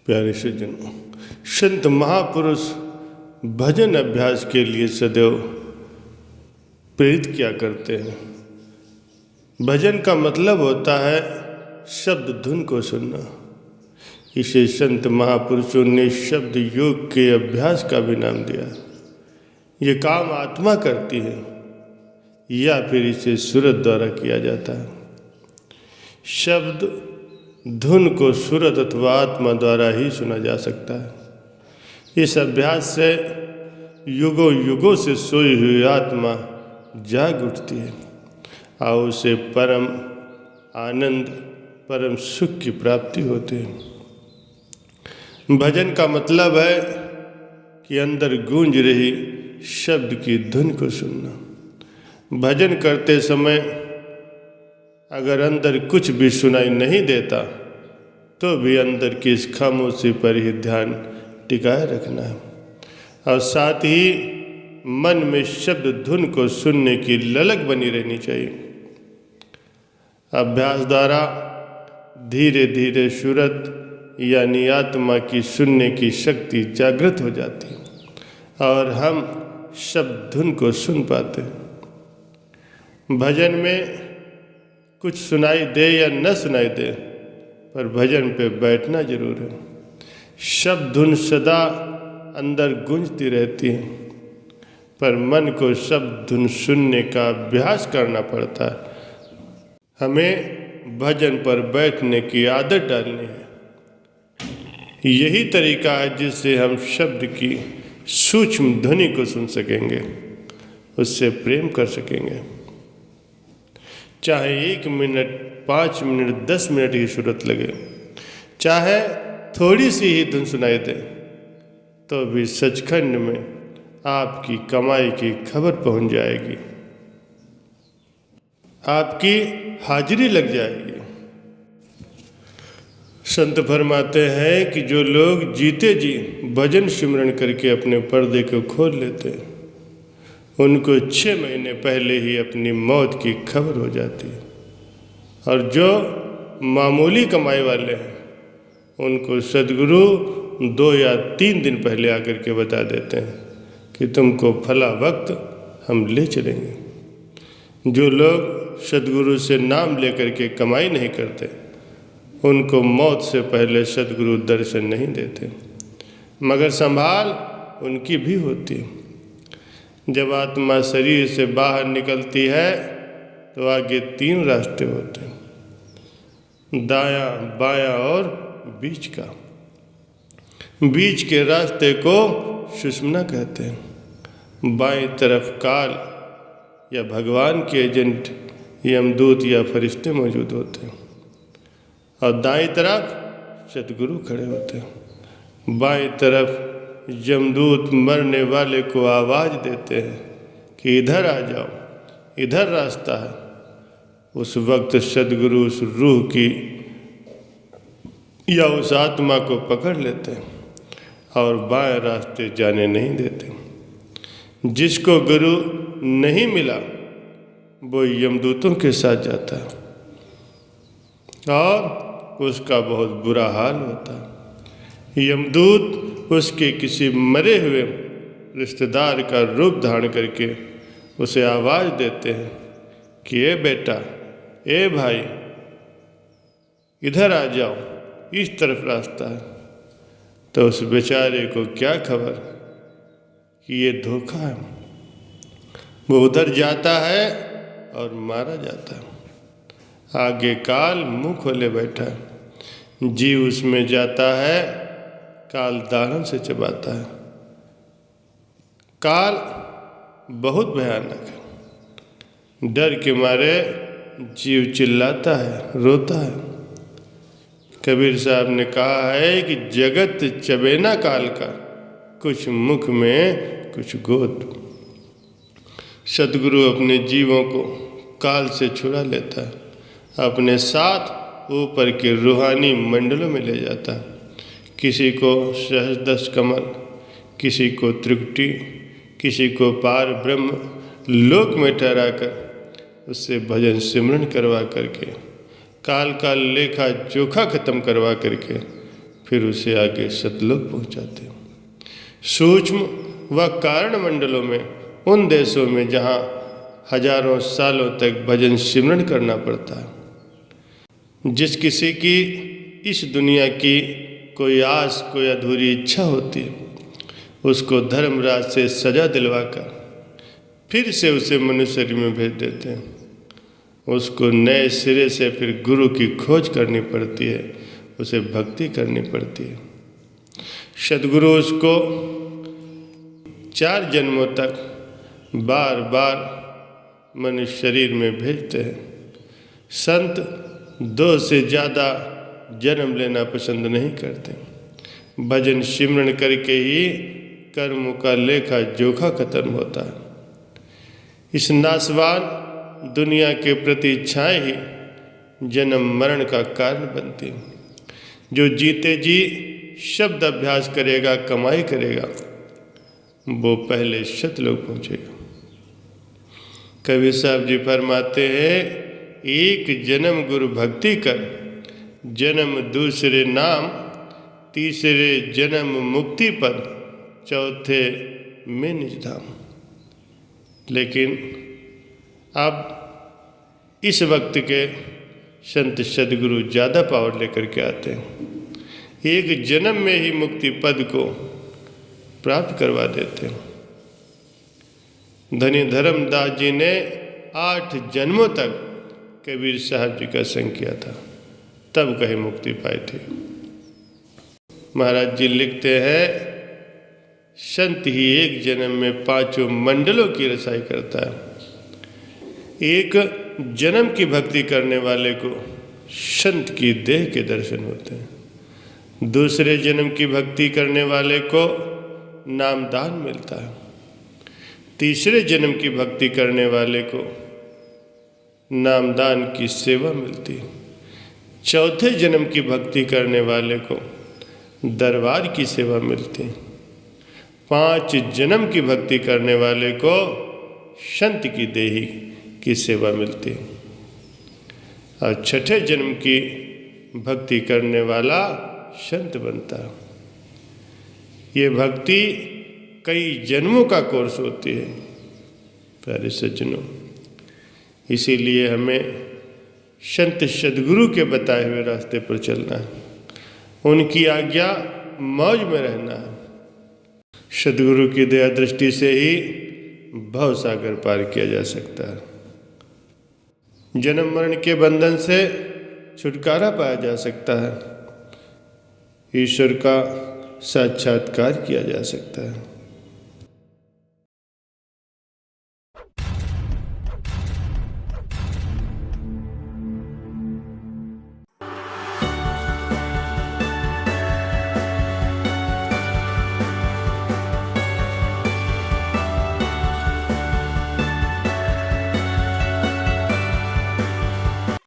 प्यारे सज्जनों, संत महापुरुष भजन अभ्यास के लिए सदैव प्रेरित किया करते हैं। भजन का मतलब होता है शब्द धुन को सुनना। इसे संत महापुरुषों ने शब्द योग के अभ्यास का भी नाम दिया। ये काम आत्मा करती है या फिर इसे सूरत द्वारा किया जाता है। शब्द धुन को सूरत अथवा आत्मा द्वारा ही सुना जा सकता है। इस अभ्यास से युगों युगों से सोई हुई आत्मा जाग उठती है और उसे परम आनंद, परम सुख की प्राप्ति होती है। भजन का मतलब है कि अंदर गूंज रही शब्द की धुन को सुनना। भजन करते समय अगर अंदर कुछ भी सुनाई नहीं देता तो भी अंदर की इस खामोशी पर ही ध्यान टिकाए रखना है और साथ ही मन में शब्द धुन को सुनने की ललक बनी रहनी चाहिए। अभ्यास द्वारा धीरे धीरे सूरत यानी आत्मा की सुनने की शक्ति जागृत हो जाती है और हम शब्द धुन को सुन पाते हैं। भजन में कुछ सुनाई दे या न सुनाई दे, पर भजन पे बैठना जरूर है। शब्द धुन सदा अंदर गूंजती रहती है, पर मन को शब्द धुन सुनने का अभ्यास करना पड़ता है। हमें भजन पर बैठने की आदत डालनी है। यही तरीका है जिससे हम शब्द की सूक्ष्म ध्वनि को सुन सकेंगे, उससे प्रेम कर सकेंगे। चाहे 1 मिनट, 5 मिनट, 10 मिनट की सूरत लगे, चाहे थोड़ी सी ही धुन सुनाई दे, तो भी सचखंड में आपकी कमाई की खबर पहुंच जाएगी, आपकी हाजिरी लग जाएगी। संत फरमाते हैं कि जो लोग जीते जी भजन सिमरन करके अपने पर्दे को खोल लेते हैं, उनको 6 महीने पहले ही अपनी मौत की खबर हो जाती है। और जो मामूली कमाई वाले हैं, उनको सदगुरु 2 या 3 दिन पहले आकर के बता देते हैं कि तुमको फला वक्त हम ले चलेंगे। जो लोग सदगुरु से नाम लेकर के कमाई नहीं करते, उनको मौत से पहले सदगुरु दर्शन नहीं देते, मगर संभाल उनकी भी होती है। जब आत्मा शरीर से बाहर निकलती है तो आगे 3 रास्ते होते हैं, दायां, बायां और बीच का। बीच के रास्ते को सुषुम्ना कहते हैं। बाएं तरफ काल या भगवान के एजेंट यमदूत या फरिश्ते मौजूद होते हैं और दाएं तरफ सदगुरु खड़े होते हैं। बाएं तरफ यमदूत मरने वाले को आवाज़ देते हैं कि इधर आ जाओ, इधर रास्ता है। उस वक्त सदगुरु उस रूह की या उस आत्मा को पकड़ लेते हैं और बाएं रास्ते जाने नहीं देते। जिसको गुरु नहीं मिला वो यमदूतों के साथ जाता है और उसका बहुत बुरा हाल होता है। यमदूत उसके किसी मरे हुए रिश्तेदार का रूप धारण करके उसे आवाज़ देते हैं कि ए बेटा, ए भाई, इधर आ जाओ, इस तरफ रास्ता है। तो उस बेचारे को क्या खबर कि ये धोखा है। वो उधर जाता है और मारा जाता है। आगे काल मुंह खोले बैठा है, जीव उसमें जाता है, काल दाढ़ों से चबाता है। काल बहुत भयानक है। डर के मारे जीव चिल्लाता है, रोता है। कबीर साहब ने कहा है कि जगत चबेना काल का, कुछ मुख में कुछ गोद। सतगुरु अपने जीवों को काल से छुड़ा लेता है, अपने साथ ऊपर के रूहानी मंडलों में ले जाता है। किसी को सहस्रदश कमल, किसी को त्रिकुटी, किसी को पार ब्रह्म लोक में ठहराकर उससे भजन सिमरन करवा करके काल का लेखा जोखा खत्म करवा करके फिर उसे आगे सतलोक पहुंचाते हैं। सूक्ष्म व कारण मंडलों में, उन देशों में जहाँ हजारों सालों तक भजन सिमरन करना पड़ता है, जिस किसी की इस दुनिया की कोई आस, कोई अधूरी इच्छा होती है, उसको धर्मराज से सजा दिलवाकर फिर से उसे मनुष्य शरीर में भेज देते हैं। उसको नए सिरे से फिर गुरु की खोज करनी पड़ती है, उसे भक्ति करनी पड़ती है। सद्गुरु उसको 4 जन्मों तक बार बार मनुष्य शरीर में भेजते हैं। संत 2 से ज़्यादा जन्म लेना पसंद नहीं करते। भजन सिमरन करके ही कर्मों का लेखा जोखा खत्म होता है। इस नाशवान दुनिया के प्रति इच्छाएं ही जन्म मरण का कारण बनती हैं। जो जीते जी शब्द अभ्यास करेगा, कमाई करेगा, वो पहले सतलोक पहुंचेगा। कबीर साहब जी फरमाते हैं, एक जन्म गुरु भक्ति कर, जन्म दूसरे नाम, तीसरे जन्म मुक्ति पद, चौथे में निज धाम। लेकिन अब इस वक्त के संत सद्गुरु ज़्यादा पावर लेकर के आते हैं। एक जन्म में ही मुक्ति पद को प्राप्त करवा देते हैं। धनी धर्मदास जी ने 8 जन्मों तक कबीर साहब जी का संग किया था, तब कहीं मुक्ति पाई थी। महाराज जी लिखते हैं, संत ही एक जन्म में 5 मंडलों की रसाई करता है। एक जन्म की भक्ति करने वाले को संत की देह के दर्शन होते हैं। दूसरे जन्म की भक्ति करने वाले को नामदान मिलता है। तीसरे जन्म की भक्ति करने वाले को नामदान की सेवा मिलती है। चौथे जन्म की भक्ति करने वाले को दरबार की सेवा मिलती है। 5 जन्म की भक्ति करने वाले को संत की देही की सेवा मिलती है। और छठे जन्म की भक्ति करने वाला संत बनता है। ये भक्ति कई जन्मों का कोर्स होती है प्यारे सज्जनों। इसीलिए हमें संत सद्गुरु के बताए हुए रास्ते पर चलना है, उनकी आज्ञा मौज में रहना है। सद्गुरु की दया दृष्टि से ही भव सागर पार किया जा सकता है। जन्म मरण के बंधन से छुटकारा पाया जा सकता है। ईश्वर का साक्षात्कार किया जा सकता है।